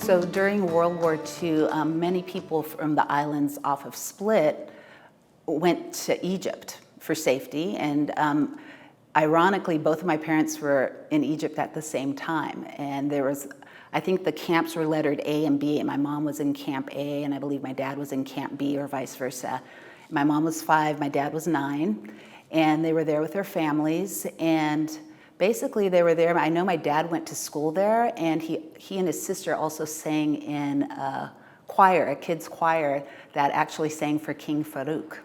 So during World War II, many people from the islands off of Split went to Egypt for safety, and ironically, both of my parents were in Egypt at the same time. And there was, I think the camps were lettered A and B, and my mom was in Camp A, and I believe my dad was in Camp B, or vice versa. My mom was 5, my dad was 9, and they were there with their families. And basically, they were there. I know my dad went to school there, and he and his sister also sang in a choir, a kids' choir that actually sang for King Farouk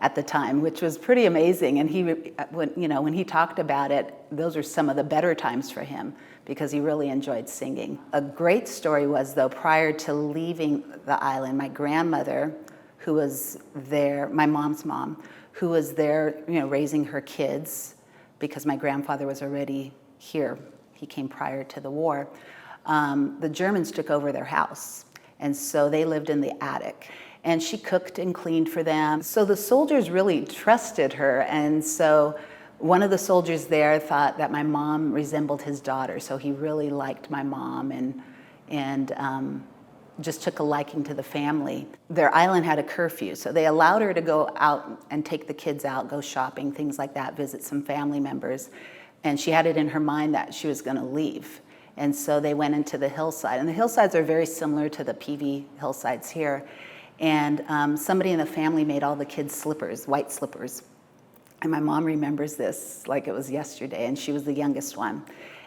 at the time, which was pretty amazing. And when he talked about it, those were some of the better times for him because he really enjoyed singing. A great story was, though, prior to leaving the island, my grandmother, who was there, my mom's mom, who was there, raising her kids, because my grandfather was already here. He came prior to the war. The Germans took over their house, and so they lived in the attic. And she cooked and cleaned for them. So the soldiers really trusted her, and so one of the soldiers there thought that my mom resembled his daughter, so he really liked my mom and just took a liking to the family. Their island had a curfew, so they allowed her to go out and take the kids out, go shopping, things like that, visit some family members. And she had it in her mind that she was going to leave. And so they went into the hillside. And the hillsides are very similar to the PV hillsides here. And somebody in the family made all the kids slippers, white slippers. And my mom remembers this like it was yesterday, and she was the youngest one.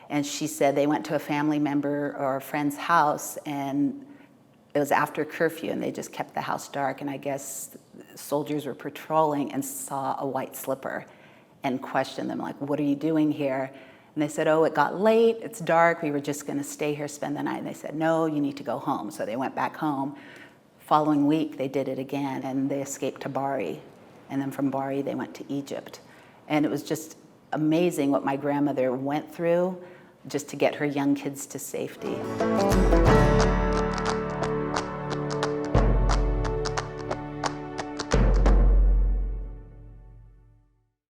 And she said they went to a family member or a friend's house, and it was after curfew, and they just kept the house dark. And I guess soldiers were patrolling and saw a white slipper and questioned them, like, what are you doing here? And they said, oh, it got late, it's dark, we were just going to stay here, spend the night. And they said, no, you need to go home. So they went back home. Following week, they did it again, and they escaped to Bari. And then from Bari, they went to Egypt. And it was just amazing what my grandmother went through just to get her young kids to safety.